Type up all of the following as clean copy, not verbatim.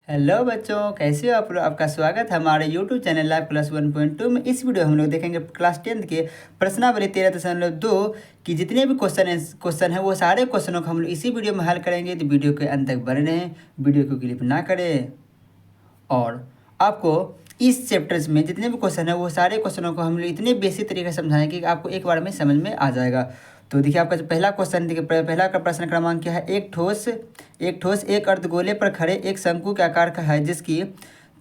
Hello बच्चों, कैसे हो आप लोग। आपका स्वागत है हमारे यूट्यूब चैनल लाइव क्लास 1.2 में। इस वीडियो में हम लोग देखेंगे क्लास 10 के प्रश्नावली 13.2 की जितने भी क्वेश्चन है वो सारे क्वेश्चनों को हम लोग इसी वीडियो में हल करेंगे। तो वीडियो के अंत तक बने रहें, वीडियो को क्लिप ना करें। और आपको इस चैप्टर्स में जितने भी क्वेश्चन है वो सारे क्वेश्चनों को हम लोग इतने बेसिक तरीके से समझाएंगे कि आपको एक बार में समझ में आ जाएगा। तो देखिए, आपका जो पहला क्वेश्चन देखिए, पहला का प्रश्न क्रमांक क्या है। एक ठोस एक अर्धगोले पर खड़े एक शंकु के आकार का है जिसकी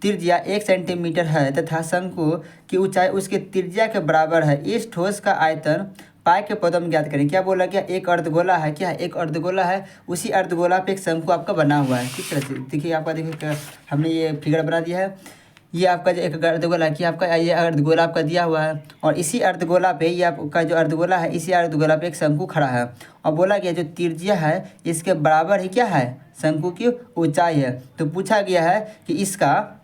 त्रिज्या 1 सेंटीमीटर है तथा शंकु की ऊंचाई उसके त्रिज्या के बराबर है। इस ठोस का आयतन पाई के पदों में ज्ञात करें। क्या बोला गया, एक अर्धगोला है। क्या है, एक अर्धगोला है। उसी अर्धगोला पे एक शंकु आपका बना हुआ है। किस तरह से देखिए, आपका देखिए हमने ये फिगर बना दिया है। ये आपका जो एक अर्धगोला है कि आपका ये अर्धगोला आपका दिया हुआ है और इसी अर्धगोला पे ये आपका जो अर्धगोला है इसी अर्धगोला पे एक शंकु खड़ा है और बोला गया जो त्रिज्या है इसके बराबर ही क्या है, शंकु की ऊंचाई है। तो पूछा गया है कि इसका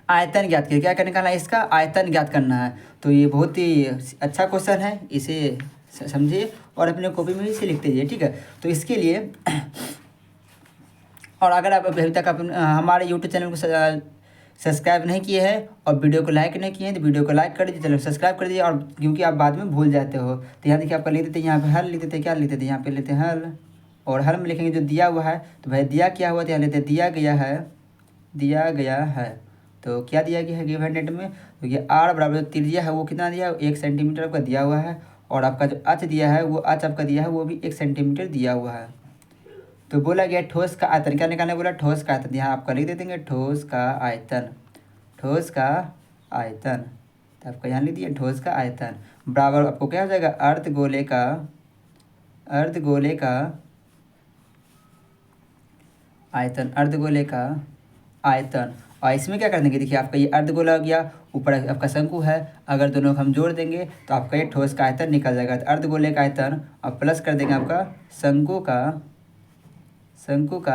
आयतन ज्ञात करिए। क्या करने का है, इसका आयतन ज्ञात करना है। तो ये बहुत ही अच्छा क्वेश्चन है, इसे समझिए और अपने कॉपी में इसे लिखते जाइए। ठीक है, तो इसके लिए और अगर आप अभी तक हमारे यूट्यूब चैनल को सब्सक्राइब नहीं किए हैं और वीडियो को लाइक नहीं किए हैं तो वीडियो को लाइक कर दीजिए, चैनल सब्सक्राइब कर दीजिए। और क्योंकि आप बाद में भूल जाते हो तो यहाँ देखिए, आपका लिख देते हैं यहाँ पे हल लिख देते हैं। क्या लिख देते हैं, यहाँ पे लेते हैं हल और हल में लिखेंगे जो दिया हुआ है। तो भाई दिया क्या हुआ तो यहाँ लेते हैं दिया गया है। तो क्या दिया गया है गिवन डेट में, तो ये आर बराबर जो त्रिज्या है वो कितना दिया है, 1 सेंटीमीटर आपका दिया हुआ है। और आपका जो अच दिया है वो अच आपका दिया है वो भी 1 सेंटीमीटर दिया हुआ है। तो बोला गया ठोस का आयतन क्या निकालने बोला, ठोस का आयतन। यहाँ आपका लिख देंगे ठोस का आयतन। तो आपका यहाँ लिख दिया ठोस का आयतन बराबर आपको क्या हो जाएगा, अर्धगोले का आयतन। और इसमें क्या कर देंगे, देखिए आपका ये अर्धगोला हो गया, ऊपर आपका शंकु है। अगर दोनों को हम जोड़ देंगे तो आपका ये ठोस का आयतन निकल जाएगा। तो अर्धगोले का आयतन और प्लस कर देंगे आपका शंकु का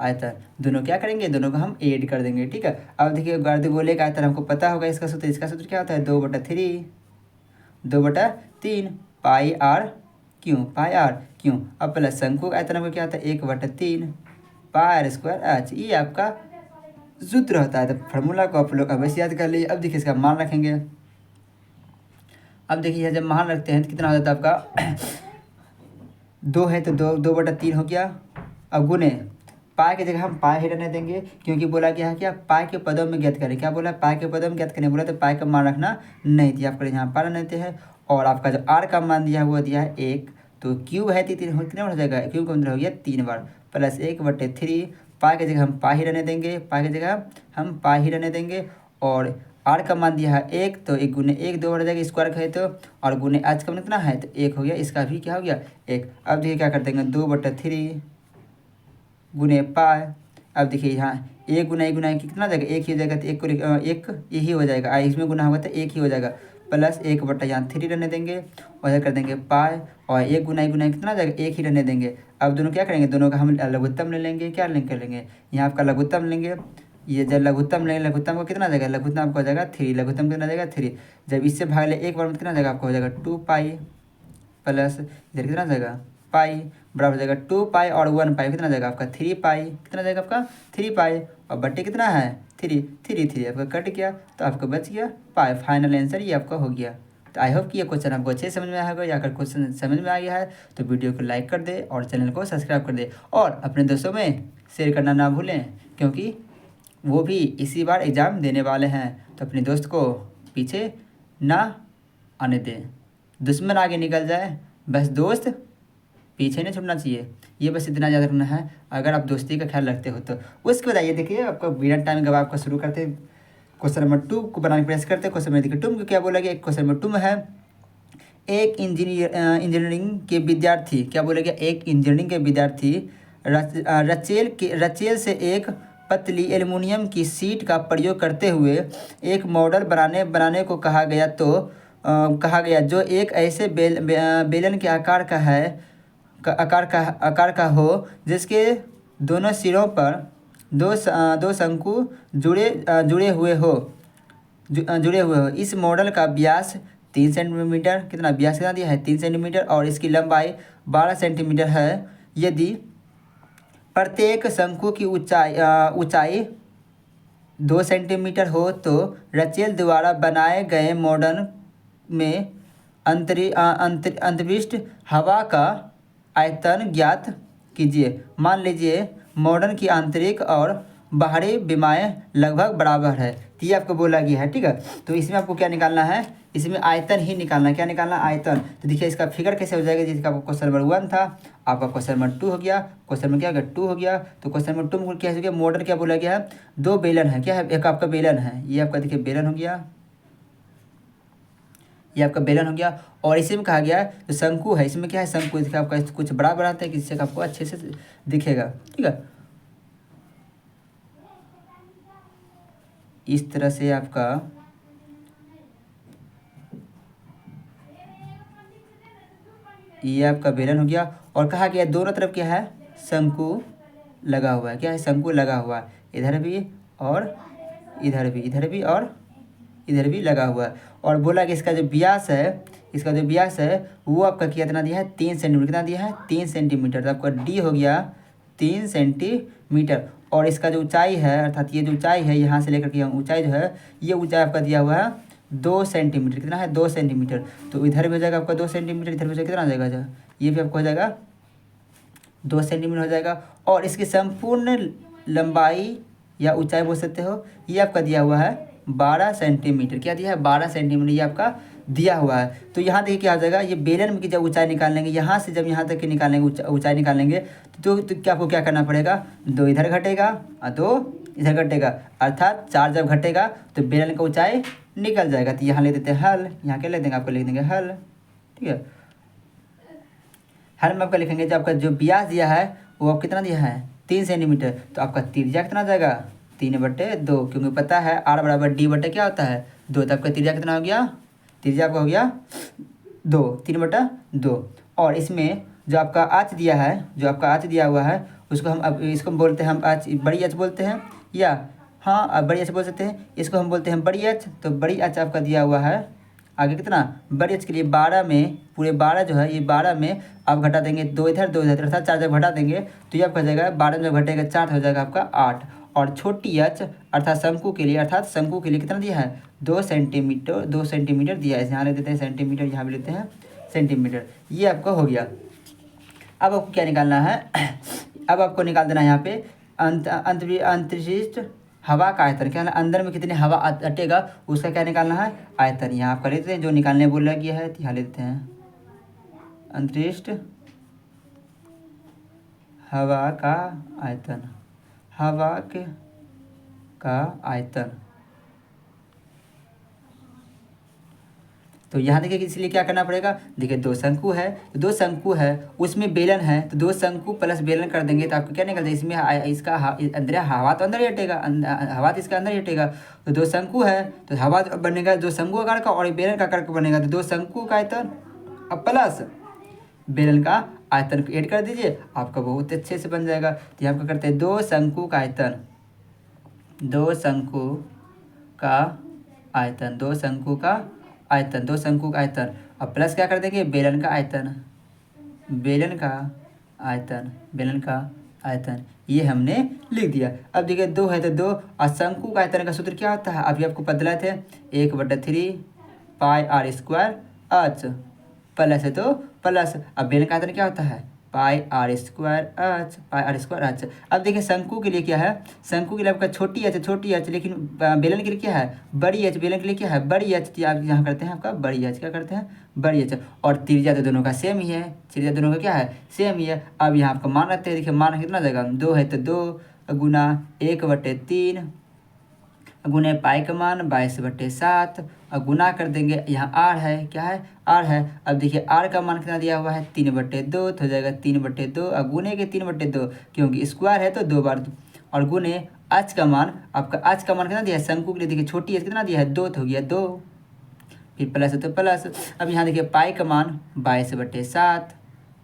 आयतन। दोनों क्या करेंगे, दोनों को हम ऐड कर देंगे। ठीक है, अब देखिए अर्धगोले का आयतन हमको पता होगा इसका सूत्र क्या होता है, 2/3 पाई आर क्यों। अब प्लस शंकु का आयतन हमको क्या होता है, 1/3 पाई आर स्क्वायर एच। ये आपका सूत्र होता है। तो फार्मूला को आप लोग अवश्य याद कर लीजिए। अब देखिए इसका मान रखेंगे। अब देखिए जब मान रखते हैं तो कितना हो जाता है आपका 2 है तो 2/3 हो गया। अब गुने पाई की जगह हम पाई ही रहने देंगे क्योंकि बोला गया है क्या, पाई के पदों में ज्ञात करें। क्या बोला, पाई के पदों में ज्ञात करें बोला, तो पाई का मान रखना नहीं दिया आपको यहाँ पार रहते हैं। और आपका जो आर का मान दिया है वो दिया है 1। तो क्यूब है कितने बार हो जाएगा, क्यूब का मतलब हो गया 3 बार प्लस 1/3। पाई की जगह हम पाई ही रहने देंगे। और आर का मान दिया है 1 तो 1 गुने 1 2 बढ़ जाएगा स्क्वायर है तो, और गुने आज का मान कितना है तो 1 हो गया, इसका भी क्या हो गया 1। अब देखिए क्या कर देंगे 2/3 गुने पाई। अब देखिए यहाँ 1 गुना 1 गुना कितना जाएगा 1 ही हो जाएगा। तो 1 को 1 यही हो जाएगा, इसमें गुना होगा तो 1 ही हो जाएगा प्लस 1/3 रहने देंगे और इधर कर देंगे पाई। और 1 गुना 1 गुना कितना जाएगा 1 ही रहने देंगे। अब दोनों क्या करेंगे, दोनों का हम लघुत्तम ले लेंगे। क्या कर लेंगे, यहाँ आपका लघुत्तम लेंगे। ये जब लघुत्तम लेंगे, लघुत्तम को कितना जाएगा, लघुत्तम आपको हो जाएगा 3। लघुत्तम कितना जाएगा 3। जब इससे भाग ले एक बार में कितना जाएगा आपको हो जाएगा 2 पाई प्लस इधर कितना जाएगा पाई बराबर हो जाएगा 2 पाई और 1 पाई कितना जाएगा आपका 3 पाई। कितना जाएगा आपका 3 पाई और बट्टे कितना है 3 आपका कट गया तो आपको बच गया पाई। फाइनल आंसर ये आपका हो गया। तो आई होप कि ये क्वेश्चन आपको अच्छे समझ में आया होगा। या अगर क्वेश्चन समझ में आ गया है तो वीडियो को लाइक कर दे और चैनल को सब्सक्राइब कर दे और अपने दोस्तों में शेयर करना ना भूलें क्योंकि वो भी इसी बार एग्ज़ाम देने वाले हैं। तो अपने दोस्त को पीछे ना आने दें, दुश्मन आगे निकल जाए बस दोस्त पीछे नहीं छुड़ना चाहिए। ये बस इतना याद रखना है अगर आप दोस्ती का ख्याल रखते हो तो। उसके बाद आइए देखिए आपका बिना टाइम गवा आपका शुरू करते क्वेश्चन नंबर 2 को बनाने का प्रयास करते हैं। क्वेश्चन में देखिए टुम को क्या बोला गया, क्वेश्चन नंबर 2 में है एक इंजीनियरिंग के विद्यार्थी। क्या बोला गया, एक इंजीनियरिंग के विद्यार्थी रचेल से एक पतली एल्युमिनियम की शीट का प्रयोग करते हुए एक मॉडल बनाने को कहा गया जो एक ऐसे बेलन के आकार का हो जिसके दोनों सिरों पर दो शंकु जुड़े हुए हो। इस मॉडल का व्यास 3 सेंटीमीटर, कितना व्यास कितना दिया है 3 सेंटीमीटर और इसकी लंबाई 12 सेंटीमीटर है। यदि प्रत्येक शंकु की ऊंचाई 2 सेंटीमीटर हो तो रचेल द्वारा बनाए गए मॉडर्न में अंतरिक्ष हवा का आयतन ज्ञात कीजिए। मान लीजिए मॉडर्न की आंतरिक और बाहरी विमाएँ लगभग बराबर है, तो ये आपको बोला गया है। ठीक है, तो इसमें आपको क्या निकालना है, इसमें आयतन ही निकालना है। क्या निकालना, आयतन। तो देखिए इसका फिगर कैसे हो जाएगा, जिसका आपको क्वेश्चन नंबर 1 था, आपका क्वेश्चन नंबर 2 हो गया, क्वेश्चन में क्या हो गया 2 हो गया। तो क्वेश्चन नंबर 2 में क्या हो गया, मॉडल क्या बोला गया है, 2 बेलन है। क्या है, एक आपका बेलन है, ये आपका देखिए बेलन हो गया, ये आपका बेलन हो गया। और इसी में कहा गया है जो शंकु है, इसमें क्या है, शंकु देखिए आपका कुछ बड़ा बनाते हैं जिससे आपको अच्छे से दिखेगा। ठीक है, इस तरह से आपका ये आपका बेलन हो गया। और कहा गया दोनों तरफ क्या है, शंकु लगा हुआ है। क्या है, शंकु लगा हुआ है, इधर भी और इधर भी, इधर भी और इधर भी लगा हुआ है। और बोला कि इसका जो व्यास है, इसका जो व्यास है वो आपका कितना दिया है, 3 सेंटीमीटर। कितना दिया है, 3 सेंटीमीटर। तो आपका डी हो गया 3 सेंटीमीटर। और इसका जो ऊंचाई है, अर्थात ये जो ऊंचाई है यहाँ से लेकर के ऊंचाई जो है, ये ऊंचाई आपका दिया हुआ है 2 सेंटीमीटर। कितना है, 2 सेंटीमीटर। तो इधर भी हो जाएगा आपका 2 सेंटीमीटर, इधर भी हो जाएगा, कितना हो जाएगा जो ये भी आपको हो जाएगा 2 सेंटीमीटर हो जाएगा। और इसकी संपूर्ण लंबाई या ऊंचाई बोल सकते हो, ये आपका दिया हुआ है 12 सेंटीमीटर। क्या दिया है, 12 सेंटीमीटर ये आपका दिया हुआ है। तो यहाँ देखिए क्या हो जाएगा, ये बेलन की जब ऊंचाई निकालेंगे, यहाँ से जब यहाँ तक की निकालेंगे ऊंचाई निकालेंगे, तो क्या आपको क्या करना पड़ेगा, 2 इधर घटेगा और 2 इधर घटेगा, अर्थात 4 जब घटेगा तो बेलन का ऊंचाई निकल जाएगा। तो यहाँ ले देते हैं हल, यहाँ क्या ले देंगे, आपको लिख देंगे हल। ठीक है, हल में आपका लिखेंगे जो आपका जो व्यास दिया है वो आप कितना दिया है, 3 सेंटीमीटर। तो आपका त्रिज्या कितना हो जाएगा, 3/2, क्योंकि पता है R बराबर D बटे क्या होता है 2। तो आपका त्रिज्या कितना हो गया, त्रिज्या आपका हो गया 2, 3/2। और इसमें जो आपका आँच दिया है, जो आपका आँच दिया हुआ है उसको हम अब इसको बोलते हैं हम आँच, बड़ी आँच बोलते हैं, या हाँ बड़ी आँच बोल सकते हैं, इसको हम बोलते हैं बड़ी आँच। तो बड़ी आँच आपका दिया हुआ है आगे कितना, बड़ी आँच के लिए 12 में, पूरे 12 जो है ये 12 में आप घटा देंगे 2 इधर 2 इधर, अर्थात 4 जब घटा देंगे तो ये आपका हो जाएगा 12 में जब घटेगा 4 हो जाएगा आपका 8। और छोटी आँच अर्थात शंकु के लिए, अर्थात शंकु के लिए कितना दिया है, 2 सेंटीमीटर, 2 सेंटीमीटर दिया है। यहाँ ले देते हैं सेंटीमीटर, यहाँ भी लेते हैं सेंटीमीटर। ये आपका हो गया। अब आपको क्या निकालना है, अब आपको निकाल देना है यहाँ पे अंतरिक्ष हवा का आयतन। क्या है, अंदर में कितनी हवा अटेगा उसका क्या निकालना है, आयतन। यहाँ आप कर लेते हैं जो निकालने बोला गया है, यहाँ लेते हैं अंतरिक्ष हवा का आयतन, हवा का आयतन। तो यहाँ देखिए इसलिए क्या करना पड़ेगा, देखिए 2 शंकु है, तो 2 शंकु है उसमें बेलन है, तो 2 शंकु प्लस बेलन कर देंगे तो आपको क्या निकल जाएगा, इसमें इसका अंदर हवा तो अंदर ही हटेगा, हवा तो इसका अंदर ही हटेगा। तो 2 शंकु है तो हवा बनेगा 2 शंकु आकार का, और बेलन का आकार का बनेगा तो 2 शंकु का आयतन अब प्लस बेलन का आयतन को ऐड कर दीजिए, आपका बहुत अच्छे से बन जाएगा। तो यहाँ पर करते हैं 2 शंकु का आयतन, 2 शंकु का आयतन, 2 शंकु का आयतन, 2 शंकु का आयतन। अब प्लस क्या कर देंगे, बेलन का आयतन, बेलन का आयतन, बेलन का आयतन, ये हमने लिख दिया। अब देखिए 2 है तो 2, और शंकु का आयतन का सूत्र क्या होता है, अभी आपको बदला थे 1/3 πr² h, प्लस है तो प्लस। अब बेलन का आयतन क्या होता है, πr² h। अब देखिए शंकु के लिए क्या है, शंकु के लिए आपका छोटी h, छोटी h, लेकिन बेलन के लिए क्या है, बड़ी h, बेलन के लिए क्या है, बड़ी h। तो आप यहाँ करते हैं आपका बड़ी h, क्या करते हैं, बड़ी h। और त्रिज्या तो दोनों का सेम ही है, त्रिज्या दोनों का क्या है, सेम ही है। अब यहाँ आपका मान रखते हैं, देखिए मान कितना जाएगा, 2 है तो 2 गुना 1/3 गुने पाई का मान 22/7, और गुना कर देंगे, यहाँ r है, क्या है, r है। अब देखिए r का मान कितना दिया हुआ है 3/2, तो हो जाएगा 3/2, और गुने के 3/2 क्योंकि स्क्वायर है तो 2 बार, और गुने h का मान, आपका h का मान कितना दिया है, शंकु के लिए देखिए छोटी h कितना दिया है 2, तो हो गया 2, फिर प्लस है तो प्लस। अब यहाँ देखिए पाई का मान 22/7,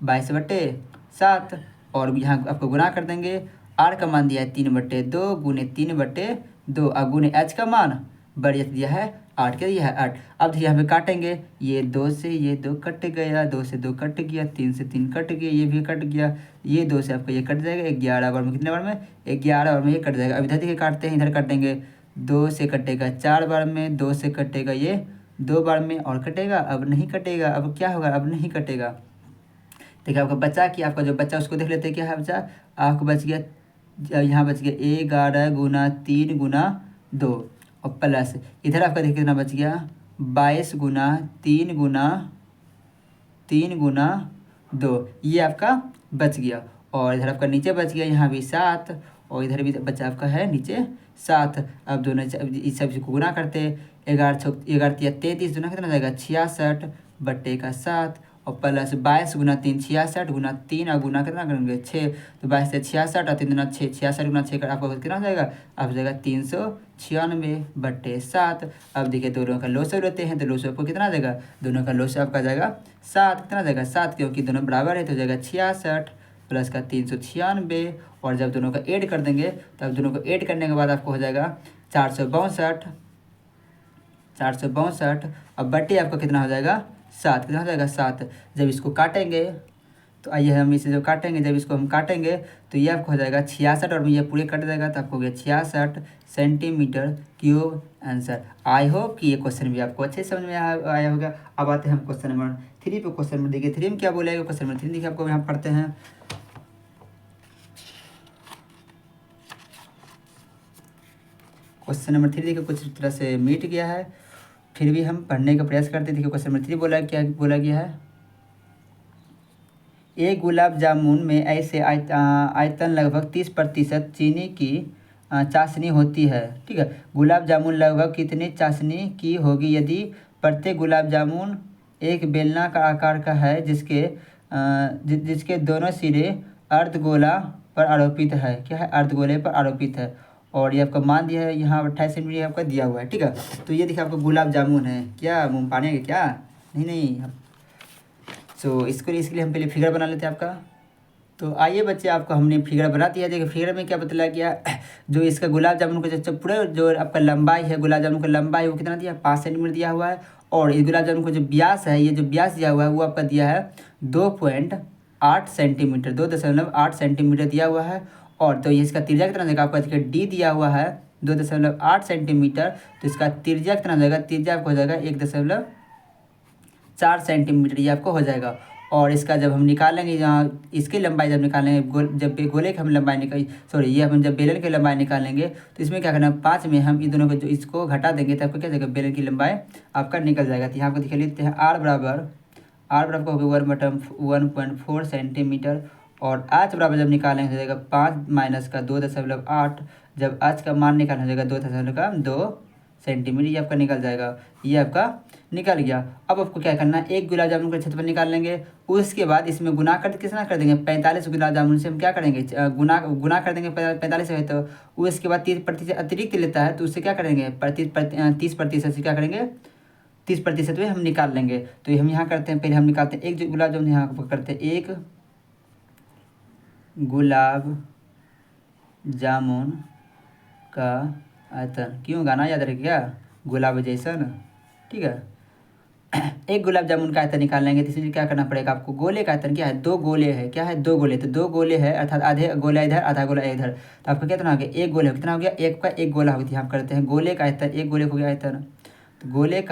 22/7, और यहाँ आपको गुना कर देंगे, r का मान दिया है 3/2 गुने 3/2, और गुने h का मान बड़ी h दिया है 8 क्या दिया है 8। अब देखिए यहाँ पे काटेंगे, ये 2 से ये 2 कट गया, 2 से 2 कट गया, 3 से 3 कट गया, ये भी कट गया, ये 2 से आपका ये कट जाएगा, 11 बार में कितने बार में 11 बार में ये कट जाएगा। अब इधर देखिए काटते हैं, इधर काटेंगे, 2 से कटेगा 4 बार में, 2 से कटेगा ये 2 बार में और कटेगा, अब नहीं कटेगा, अब क्या होगा, अब नहीं कटेगा। देखिए आपका बचा कि आपका जो बच्चा उसको देख लेते हैं क्या है बचा, आपको बच गया, यहाँ बच गया 11 गुना 3 गुना 2 और प्लस इधर आपका देखिए कितना बच गया 22 गुना 3 गुना 2, ये आपका बच गया। और इधर आपका नीचे बच गया यहाँ भी 7 और इधर भी बचा आपका है नीचे 7। अब दोनों इस सब को गुना करते, 11 या 33 दोनों कितना जाएगा 66 बट्टे का 7 और प्लस 22 गुना 3 66 गुना 3 और गुना कितना करेंगे 6, तो 22 से 66 और 3 गुना 6 66 गुना 6 आपका कितना हो जाएगा, अब जाएगा 396 बट्टे 7। अब देखिए दोनों का लॉसअप लेते हैं तो लॉसअप आपको कितना आ जाएगा, दोनों का लॉसअप आपका जाएगा 7, कितना जाएगा 7 क्योंकि दोनों बराबर है तो जाएगा 66 प्लस का 396 और जब दोनों का ऐड कर देंगे तब दोनों को ऐड करने के बाद आपको हो जाएगा 462। अब बट्टे आपका कितना हो जाएगा 7, कितना हो जाएगा 7। जब इसको काटेंगे तो आइए हम इसे जो काटेंगे, जब इसको हम काटेंगे तो ये आपको हो जाएगा 66 और ये पूरे कट जाएगा तो आपको हो गया 66 centimetre cube answer. I hope कि ये क्वेश्चन भी आपको अच्छे समझ में आया होगा। अब आते हैं हम क्वेश्चन नंबर 3 पे। क्वेश्चन नंबर देखिए 3 में क्या बोलेगा, क्वेश्चन नंबर 3 देखिए आपको यहाँ पढ़ते हैं। क्वेश्चन नंबर 3 देखिए कुछ तरह से मिट गया है, फिर भी हम पढ़ने का प्रयास करते हैं। देखिए क्वेश्चन नंबर 3 क्या बोला गया है, एक गुलाब जामुन में ऐसे आयतन लगभग 30% चीनी की चाशनी होती है। ठीक है, गुलाब जामुन लगभग कितनी चाशनी की होगी यदि प्रत्येक गुलाब जामुन एक बेलना का आकार का है जिसके दोनों सिरे अर्धगोला पर आरोपित है। क्या है, अर्धगोले पर आरोपित है और ये आपका मान दिया है यहाँ 28 सेंटीमीटर आपका दिया हुआ है। ठीक है, तो ये देखिए आपका गुलाब जामुन है, क्या मुँह पानी है क्या, नहीं। तो इसके लिए हम पहले फिगर बना लेते हैं आपका। तो आइए बच्चे आपको हमने फिगर बना दिया। देखिए फिगर में क्या बतलाया गया, जो इसका गुलाब जामुन का जो पूरा जो आपका लंबाई है, गुलाब जामुन का लंबाई वो कितना दिया 5 सेंटीमीटर दिया हुआ है और इस गुलाब जामुन का जो व्यास है, ये जो व्यास दिया हुआ है वो आपका दिया है 2.8 सेंटीमीटर, 2.8 सेंटीमीटर दिया हुआ है। और तो ये इसका त्रिज्या कितना देगा आपका, देखिए डी दिया हुआ है 2.8 सेंटीमीटर, तो इसका त्रिज्या कितना जाएगा, त्रिज्या आपको हो जाएगा 1.4 सेंटीमीटर ये आपको हो जाएगा। और इसका जब हम निकालेंगे यहाँ इसकी लंबाई जब निकालेंगे जब गोले की हम लंबाई ये हम जब बेलन की लंबाई निकालेंगे तो इसमें क्या करना, 5 में हम इन दोनों को जो इसको घटा देंगे तो आपको क्या जाएगा, बेलन की लंबाई आपका निकल जाएगा। तो यहाँ आपको दिखा लेते हैं आर बराबर का होगा 1/4 सेंटीमीटर और आच बराबर जब निकालेंगे हो जाएगा 5 माइनस का 2.8, जब आच का मान निकालना हो जाएगा 2.2 सेंटीमीटर, ये आपका निकल जाएगा, ये आपका निकल गया। अब आपको क्या करना है, एक गुलाब जामुन का क्षेत्रफल निकाल लेंगे, उसके बाद इसमें गुना कर कितना कर देंगे 45 गुलाब जामुन से हम क्या करेंगे गुना कर देंगे 45 है, तो उसके बाद 30% अतिरिक्त लेता है तो उससे क्या करेंगे 30% से क्या करेंगे 30% में हम निकाल लेंगे। तो हम यहाँ करते हैं, पहले हम निकालते हैं एक जो गुलाब जामुन यहाँ करते हैं, एक गुलाब जामुन का आयतन, क्यों गाना याद रख गया गुलाब जैसन। ठीक है, एक गुलाब जामुन का आयतन निकाल लेंगे तो इसलिए क्या करना पड़ेगा आपको, गोले का आयतन क्या है 2 गोले है, क्या है 2 गोले, तो 2 गोले है अर्थात आधे गोला इधर आधा गोला इधर, तो आपका कितना हो गया एक गोले कितना हो गया, एक का एक गोला होती है। हम करते हैं गोले का आयतन, एक गोले हो गया आयतन, तो गोले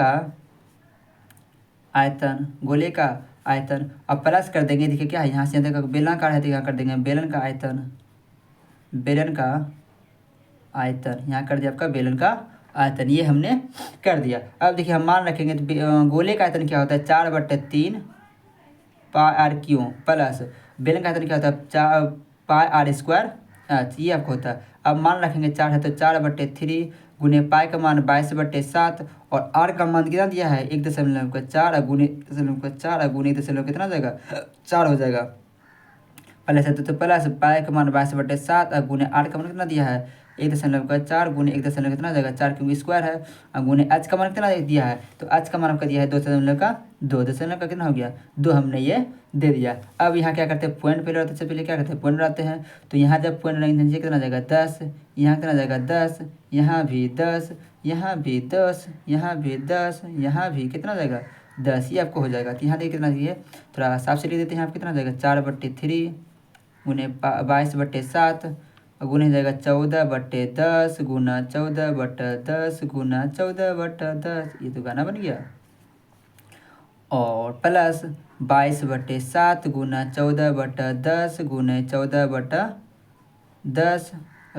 का आयतन अब प्लस कर देंगे। देखिए क्या है, यहाँ से यहाँ तक बेलनाकार है तो यहाँ कर देंगे बेलन का आयतन यहाँ कर दिया आपका बेलन का आयतन, ये हमने कर दिया। अब देखिए हम मान रखेंगे तो गोले का आयतन क्या होता है 4/3 पाई आर क्यू प्लस बेलन का आयतन क्या होता है 4 पाई आर स्क्वायर एच, ये आपको होता है। अब मान रखेंगे 4 है तो 4/3 गुने पाई का मान 22/7 और आर का मान कितना दिया है 1.4 गुने 1.4 गुने दशमलव कितना हो जाएगा 4 हो जाएगा। प्लस है तो प्लस पाई का मान 22/7 गुने आर का मान कितना दिया है 1.4 गुने 1 कितना हो जाएगा 4 क्योंकि स्क्वायर है। अब गुने आज का मान कितना दिया है, तो आज का मान आपका दिया है 2.2 कितना हो गया 2, हमने ये दे दिया। अब यहाँ क्या करते हैं, पॉइंट पहले रहते हैं, पहले क्या करते हैं पॉइंट लगाते हैं। तो यहाँ जब पॉइंट लगाएंगे नीचे कितना हो जाएगा 10, यहाँ कितना हो जाएगा 10, यहाँ भी 10, यहाँ भी 10, यहाँ भी 10, यहाँ भी कितना हो जाएगा 10, ये आपको हो जाएगा। तो यहाँ देखिए कितना चाहिए, थोड़ा साफ से लिख देते हैं। आप कितना हो जाएगा 4/3 गुने 22/7 गुने हो जाएगा 14/10 गुना 14/10 गुना 14/10, ये तो गाना बन गया। और प्लस 22/7 गुना 14/10 गुने 14/10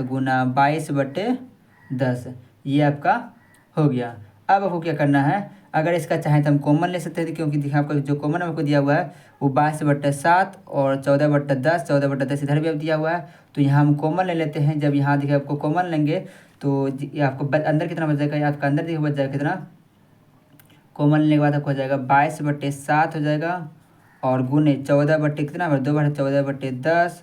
गुना 22/10, ये आपका हो गया। अब आपको क्या करना है, अगर इसका चाहे तो हम कॉमन ले सकते थे, क्योंकि देखिए आपको जो कॉमन आपको दिया हुआ है वो 22/7 और 14/10, 14/10 इधर भी अब दिया हुआ है। तो यहाँ हम कॉमन ले लेते हैं। जब यहाँ देखिए आपको कॉमन लेंगे तो ये आपको अंदर कितना बच जाएगा, आपका अंदर देखिए बच जाएगा कितना, कॉमन लेने के बाद आपको हो जाएगा 22/7 हो जाएगा और गुने 14 कितना 2/14/10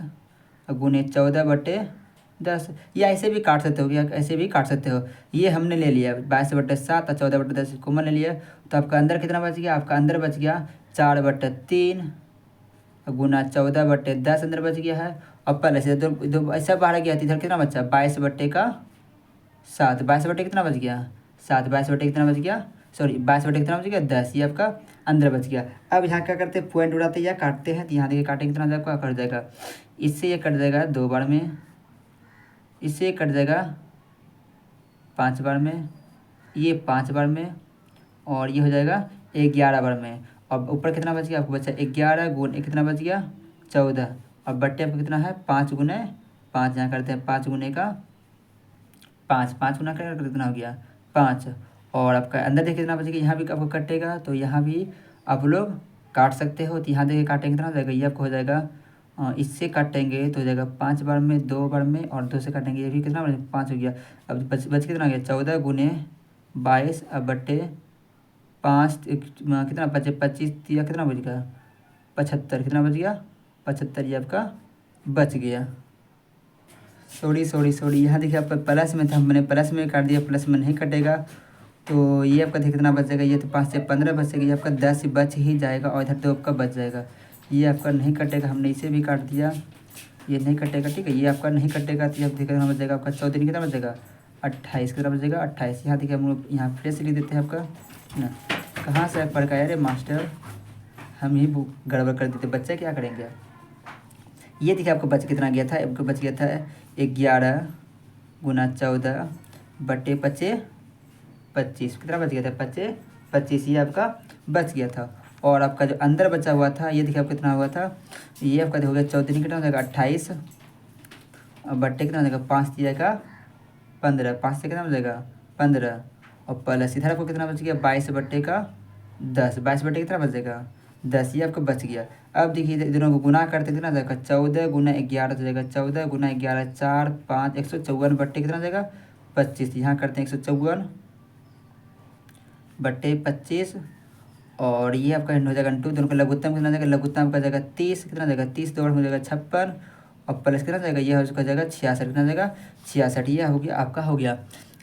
गुने 14/10, या ऐसे भी काट सकते हो, या ऐसे भी काट सकते हो। ये हमने ले लिया 22/7 और 14/10 कॉमन ले लिया। तो आपका अंदर कितना बच गया, आपका अंदर बच गया 4/3 गुना 14/10 अंदर बच गया है। और पहले से दो ऐसा बाहर गया, इधर कितना बचा 22/7, 22 कितना बच गया 7, 22 कितना बच गया, सॉरी 22 कितना बच गया 10, ये आपका अंदर बच गया। अब यहाँ क्या करते हैं, पॉइंट उड़ाते या काटते हैं। तो यहाँ देखिए काटेंगे कितना आपका कट जाएगा, इससे ये कट जाएगा 2 बार में, इससे ये कट जाएगा 5 बार में, ये 5 बार में, और ये हो जाएगा 11 बार में। अब ऊपर कितना बच गया आपको, बचा 11 गुने कितना बच गया 14, और बट्टे आपको कितना है 5 गुने 5, यहाँ करते हैं 5 गुने का 5, 5 गुना कर कितना हो गया 5। और आपका अंदर देखिए कितना बचेगा, यहाँ भी आपको कटेगा, तो यहाँ भी आप लोग काट सकते हो। तो यहाँ देखिए काटेंगे कितना हो जाएगा, ये आपको हो जाएगा इससे काटेंगे तो हो जाएगा 5 बार में, 2 बार में, और 2 से काटेंगे, ये भी कितना 5 हो गया। अब बच कितना हो गया 14 गुने 22 अब बट्टे 5 कितना 25 या कितना बच गया 75, कितना बच गया 75, ये आपका बच गया। सॉरी यहाँ देखिए आपका प्लस में था, मैंने प्लस में काट दिया, प्लस में नहीं कटेगा। तो ये आपका देखिए कितना बच जाएगा, ये तो 5 से 15 बचेगा, ये आपका 10 बच ही जाएगा, और इधर 2 आपका बच जाएगा, ये आपका नहीं कटेगा। हमने इसे भी काट दिया, ये नहीं कटेगा, ठीक है, ये आपका नहीं कटेगा। तो ये देखिए कितना बच जाएगा आपका 14 कितना बच जाएगा 28, कितना बच जाएगा 28। यहाँ देखिए हम लोग यहाँ फिर से लिख देते हैं आपका ना, कहाँ से पढ़ का अरे मास्टर, हम ही गड़बड़ कर देते, बच्चे क्या करेंगे। ये देखिए आपको बच कितना गया था, आपको बच गया था 11 गुना 14 बटे 25, कितना बच गया था 25, ये आपका बच गया था। और आपका जो अंदर बचा हुआ था ये देखिए आपका कितना हुआ था, ये आपका हो गया 14 कितना हो जाएगा 28, और बट्टे कितना हो जाएगा 5 दिएगा 15, 5 से कितना हो जाएगा 15, और प्लस इधर आपको कितना बच गया 22/10, 22 कितना बच जाएगा 10, ये आपका बच गया। अब देखिए दोनों को गुना करते कितना जाएगा 14 गुना 11 हो जाएगा 14 गुना 11 4 5 154 बट्टे कितना जाएगा 25, यहाँ करते हैं 154 बट्टे 25, और ये आपका हो जाएगा 2, दोनों का लघुत्तम कितना जाएगा, लघुत्तम आपका जाएगा 30, कितना जाएगा 30 2 हो जाएगा 56, और प्लस कितना जाएगा ये उसका जाएगा 66, कितना जाएगा 66, ये हो गया आपका हो गया।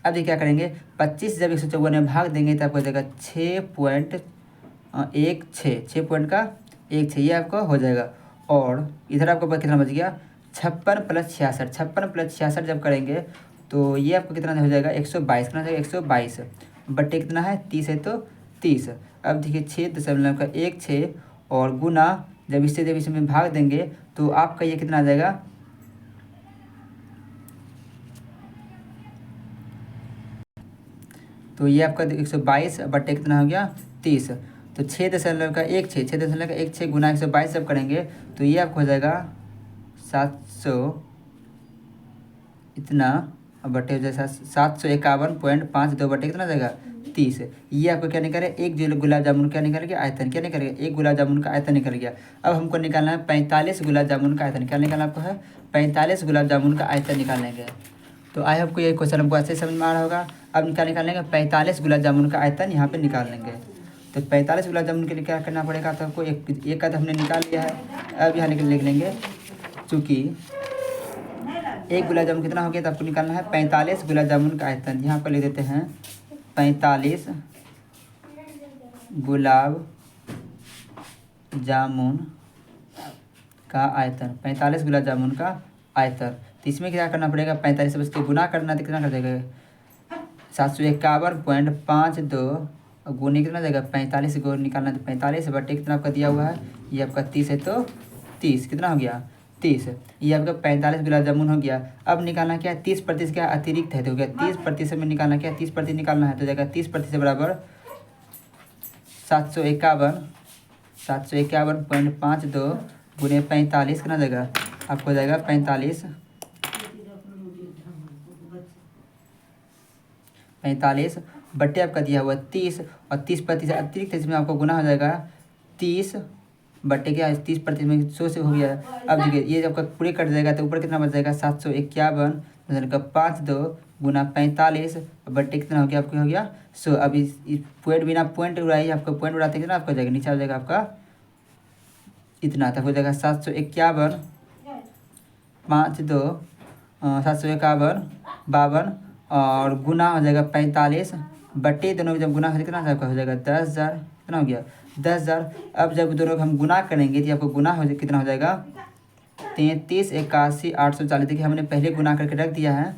अब देखिए क्या करेंगे 25 जब 154 में भाग देंगे तो आपको जाएगा 6.16, ये आपका हो जाएगा। और इधर आपको कितना बच गया 56 + 66, 56 + 66 जब करेंगे तो ये आपको कितना हो जाएगा 122, कितना जाएगा 122 बट्टे कितना है 30 है तो 30। अब देखिए 6.16 और गुना जब इसमें भाग देंगे तो आपका ये कितना आ जाएगा, तो ये आपका 122 बट्टे कितना हो गया 30। तो 6.16 गुना 122 जब करेंगे तो ये आपको हो जाएगा 700 इतना, बट्टे हो जाएगा 751.52 बट्टे कितना जाएगा 30। ये आपको क्या निकलेगा, एक जो गुलाब जामुन क्या निकल गया आयतन, क्या निकल गया, एक गुलाब जामुन का आयतन निकल गया। अब हमको निकालना है 45 गुलाब जामुन का आयतन, क्या निकालना आपको है 45 गुलाब जामुन का आयतन निकालेंगे। तो आई होप को ये क्वेश्चन हमको अच्छे समझ में आ रहा होगा। अब क्या निकालेंगे 45 गुलाब जामुन का आयतन यहाँ पे निकाल लेंगे। तो 45 गुलाब जामुन के लिए क्या करना पड़ेगा, तो आपको एक का तो हमने निकाल लिया है। अब यहाँ लिख लेंगे चूँकि एक गुलाब जामुन कितना हो गया, तो आपको निकालना है 45 गुलाब जामुन का आयतन। यहाँ पर लिख देते हैं 45 गुलाब जामुन का आयतन, 45 गुलाब जामुन का आयतन। तो इसमें क्या करना पड़ेगा, 45 से उसके गुना करना, तो कितना कर देगा 751.52 गुने कितना देगा 45 को निकालना, तो 45 बटे कितना आपका दिया हुआ है, ये आपका 30 है, तो 30 कितना हो गया 30, ये आपका 45 गुलाब जामुन हो गया। अब निकालना क्या है 30% क्या अतिरिक्त है, तो हो गया 30% में निकालना क्या है 30% निकालना है, तो जाएगा 30% बराबर 751.52 गुने 45 कितना देगा आपको जाएगा 45 बट्टे आपका दिया हुआ 30 और 30% अतिरिक्त है, इसमें आपको गुना हो जाएगा 30 बट्टे क्या है 30% में 100 से हो गया। अब देखिए ये जब आपका पूरे कट जाएगा तो ऊपर कितना बच जाएगा 751.52 गुना 45 बट्टे कितना हो गया आपको हो गया 100। अब इस पॉइंट बिना पॉइंट उड़ाइए, आपको पॉइंट उड़ाते कितना आपका जाएगा नीचे आ जाएगा आपका इतना, तब हो जाएगा 751.52 और गुना हो जाएगा 45 बट्टे दोनों जब गुना हो कितना आपका हो जाएगा 10,000 कितना हो गया 10,000। अब जब दोनों को हम गुना करेंगे तो आपको गुना हो कितना हो जाएगा 33,81,840। देखिए हमने पहले गुना करके रख दिया है,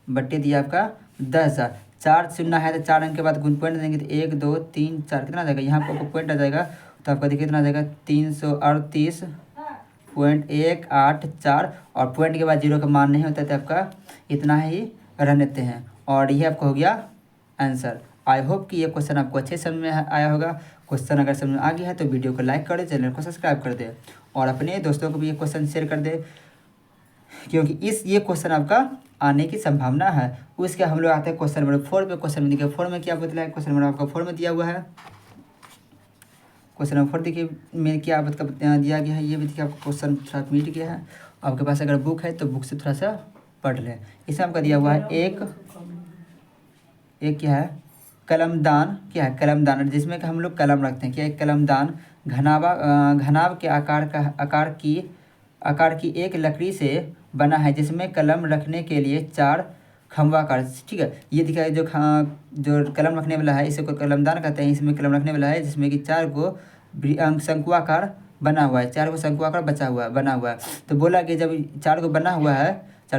बट्टे दिया आपका 10,000। 4 चुनना है तो 4 अंक के बाद गुण पॉइंट देंगे तो 1 2 3 4 कितना आ जाएगा, यहाँ पर आपको पॉइंट आ जाएगा, तो आपका देखिए कितना आ जाएगा 338.184 और पॉइंट के बाद जीरो का मान नहीं होता तो आपका इतना ही रह देते हैं। और ये आपको हो गया आंसर। आई होप कि ये क्वेश्चन आपको अच्छे समझ में आया होगा। क्वेश्चन अगर समझ में आ गया है तो वीडियो को लाइक कर दे, चैनल को सब्सक्राइब कर दे और अपने दोस्तों को भी ये क्वेश्चन शेयर कर दे, क्योंकि ये क्वेश्चन आपका आने की संभावना है। उसके हम लोग आते हैं क्वेश्चन नंबर 4 पे। क्वेश्चन देखिए 4 में क्या बतलाया, क्वेश्चन नंबर आपका 4 में दिया हुआ है। क्वेश्चन नंबर 4 देखिए में क्या दिया गया है, ये भी देखिए आपको क्वेश्चन थोड़ा मिट गया है। आपके पास अगर बुक है तो बुक से थोड़ा सा पढ़ लें। इसमें आपका दिया हुआ है एक क्या है कलमदान, क्या है कलमदान, जिसमें कि हम लोग कलम रखते हैं। क्या है कलमदान घनाभ के आकार की एक लकड़ी से बना है, जिसमें कलम रखने के लिए 4 खंभवाकार, ठीक है। ये दिखा है जो कलम रखने वाला है इसे को कलमदान कहते हैं। इसमें कलम रखने वाला है जिसमें कि 4 को शंकुआकार बना हुआ है, 4 को शंकुआकार बना हुआ है। तो बोला कि जब 4 को बना हुआ है तो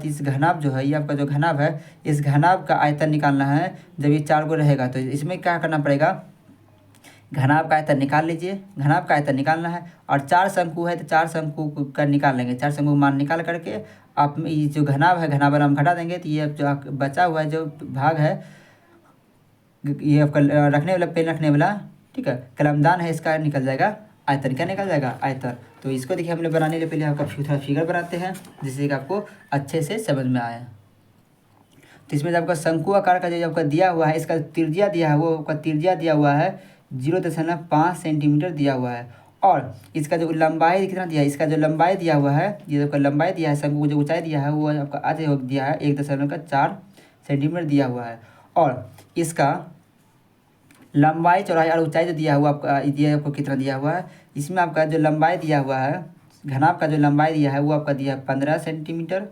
इस घनाभ जो है, ये आपका जो घनाभ है, इस घनाभ का आयतन निकालना है। जब ये 4 को रहेगा तो इसमें क्या करना पड़ेगा, घनाभ का आयतन निकाल लीजिए। घनाभ का आयतन निकालना है और 4 शंकु है तो 4 शंकु का निकाल लेंगे। 4 शंकु मान निकाल करके आप ये जो घनाभ है घनाभ नाम घटा देंगे, तो ये जो बचा हुआ है जो भाग है, ये आपका रखने वाला पेन रखने वाला, ठीक है, कलमदान है, इसका निकल जाएगा आयतन। क्या निकल जाएगा आयतन। तो इसको देखिए हमने बनाने के पहले आपका थोड़ा फिगर बनाते हैं जिससे कि आपको अच्छे से समझ में आए। तो इसमें जब आपका शंकु आकार का जो आपका दिया हुआ है, इसका त्रिज्या दिया है, वो आपका त्रिज्या दिया हुआ है 0.5 सेंटीमीटर दिया हुआ है। और इसका जो लंबाई कितना दिया है, इसका जो लंबाई दिया हुआ है, ये आपका लंबाई दिया है, शंकु को जो ऊंचाई दिया है वो आपका आज दिया है 1.4 सेंटीमीटर दिया हुआ है। और इसका लंबाई चौड़ाई और ऊंचाई जो दिया हुआ आपका ये आपको कितना दिया हुआ है, इसमें आपका जो लंबाई दिया हुआ है, घनाभ का जो लंबाई दिया है वो आपका दिया है 15 सेंटीमीटर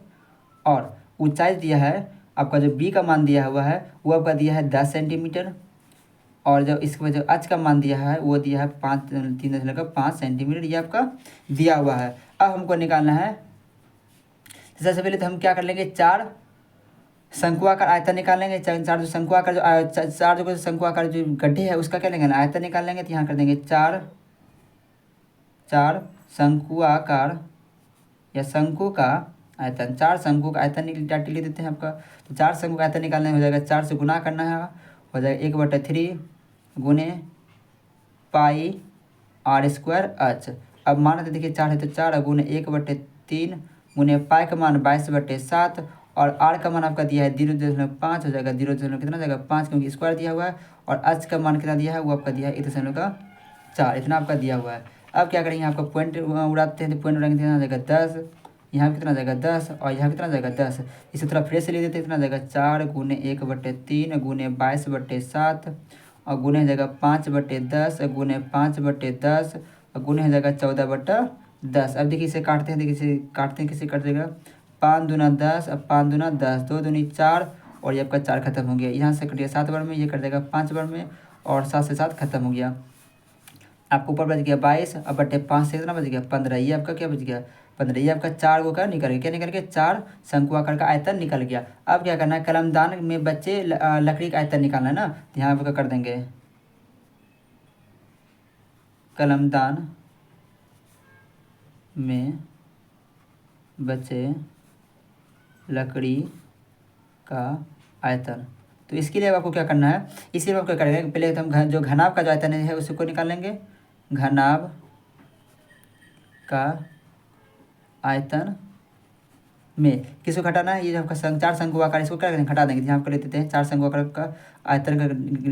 और ऊंचाई दिया है आपका जो बी का मान दिया हुआ है वो आपका दिया है 10 सेंटीमीटर और जो इसका जो एच का मान दिया है वो दिया है 3.5 सेंटीमीटर, ये आपका दिया हुआ है। अब हमको निकालना है, सबसे पहले तो हम क्या कर लेंगे 4 शंकुआकार आयतन निकाल लेंगे। 4 जो शंकुआकार जो 4 जो शंकुआकार जो गड्ढे है उसका क्या लेंगे ना आयतन निकाल लेंगे। तो यहाँ कर देंगे 4 शंकुआकार या शंकु का आयतन, 4 शंकु का आयतन डाटी ले देते हैं आपका। तो 4 शंकु का आयतन निकालने हो जाएगा 4 से गुना करना है, हो जाएगा 1/3 गुने पाई r² h। अब मान लेते देखिए 4 है तो 4 गुने 1/3 गुने पाई का मान 22/7 और r का मान आपका दिया है 0.5 हो जाएगा 0, कितना हो जाएगा 5 क्योंकि स्क्वायर दिया हुआ है। और h का मान कितना दिया है वो आपका दिया है 1.4, इतना आपका दिया हुआ है। अब क्या करेंगे आपका पॉइंट उड़ाते हैं तो पॉइंट उड़ाएंगे कितना हो जाएगा 10, यहाँ कितना जाएगा 10 और यहाँ कितना जाएगा 10। इसे थोड़ा फ्रेश से ले देते हैं, कितना जाएगा 4 गुने 1/3 गुने 22/7 और गुने हो जाएगा 5/10 गुने 5/10 और गुने हो जाएगा 10। अब देखिए इसे काटते हैं, देखिए इसे काटते हैं, किसे कट जाएगा 5 दूना 10, अब 5 दूना 10, 2 दूनी 4 और ये आपका 4 खत्म हो गया। यहाँ से कट गया 7 बार में, ये कट जाएगा 5 बार में और 7 से 7 खत्म हो गया। आपको ऊपर बच गया 22, अब बटे 5 से कितना बच गया 15। ये आपका क्या बच गया 15। ये आपका 4 को का निकल गया, क्या निकल गया 4 शंकु आकार का आयतन निकल गया। अब क्या करना है, कलमदान में बच्चे लकड़ी का आयतन निकालना है ना, तो यहाँ आपका कर देंगे कलमदान में बचे लकड़ी का आयतन। तो इसके लिए आपको क्या करना है, इसके लिए आपको क्या करेंगे, पहले तो हम जो घनाभ का जो आयतन है उसको निकाल लेंगे। घनाभ का आयतन में किसको घटाना है, ये जो आपका चार शंकु आकार, इसको क्या करेंगे घटा देंगे। यहाँ पर लेते हैं 4 शंकु आकार का आयतन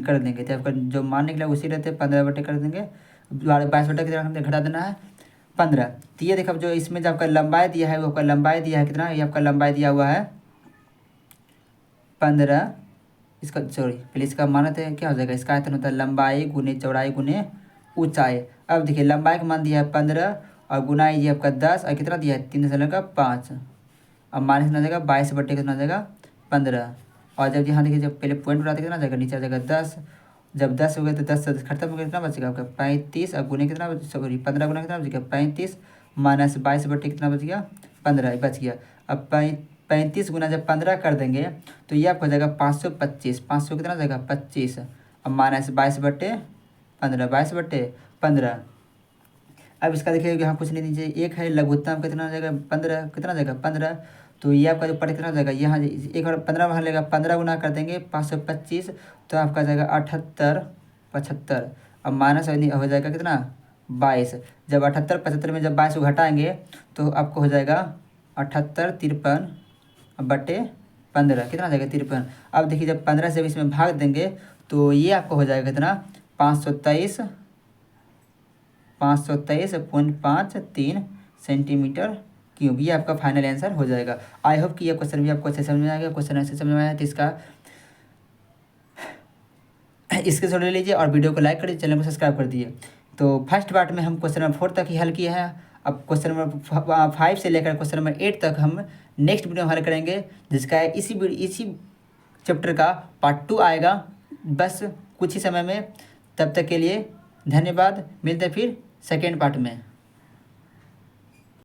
कर देंगे, तो आपका जो मान निकला उसी रहते हैं 15 बटे कर देंगे, 22 बटे कितना हमने घटा देना है 15। तो ये देखो जो इसमें जो आपका लंबाई दिया है वो आपका लंबाई दिया है कितना, ये आपका लंबाई दिया हुआ है 15। इसका सॉरी पहले इसका मानते हैं क्या हो जाएगा, इसका आयतन होता है लंबाई गुने चौड़ाई गुने ऊंचाई। अब देखिए लंबाई का मान दिया है 15 और गुनाई ये आपका 10 और कितना दिया है 3 से का 5। अब माइनस कितना जाएगा 22 बटे कितना जाएगा 15। और जब यहाँ देखिए जब पहले पॉइंट उठाते कितना जाएगा नीचे आ जाएगा 10। जब 10 हो गया तो 10 से खत्म हो गया, कितना बचेगा आपका 35। अब गुने कितना सॉरी 15 गुना कितना बच गया 35 माइनस 22 बटे कितना बच गया 15 बच गया। अब 35 गुना जब 15 कर देंगे तो ये आपको हो जाएगा 525। 500 कितना जाएगा 25। अब माइनस 22 बटे 15, 22 बटे 15। अब इसका देखिए यहाँ कुछ नहीं दीजिए, एक है लघुत्तम कितना हो जाएगा 15, कितना जाएगा 15। तो ये आपका जो पढ़ कितना हो जाएगा यहाँ एक बार 15 वहाँ लेगा 15 गुना कर देंगे 525, तो आपका जाएगा 78 75। अब माइनस हो जाएगा कितना 22। जब 78 75 में जब 22 को घटाएंगे तो आपको हो जाएगा 78 53 बटे 15, कितना हो जाएगा 53। अब देखिए जब 15 से इसमें भाग देंगे तो ये आपको हो जाएगा कितना 523.53 सेंटीमीटर क्यूब। ये आपका फाइनल आंसर हो जाएगा। आई होप कि ये क्वेश्चन भी आपको अच्छे समझ में आएगा। क्वेश्चन ऐसे समझ में आया तो इसका इसके ले लीजिए और वीडियो को लाइक कर दीजिए, चैनल को सब्सक्राइब कर दिए। तो फर्स्ट पार्ट में हम क्वेश्चन नंबर 4 तक ही हल किए हैं। अब क्वेश्चन नंबर 5 से लेकर क्वेश्चन नंबर 8 तक हम नेक्स्ट वीडियो में हल करेंगे, जिसका इसी चैप्टर का पार्ट 2 आएगा बस कुछ ही समय में। तब तक के लिए धन्यवाद, मिलते हैं फिर सेकेंड पार्ट में।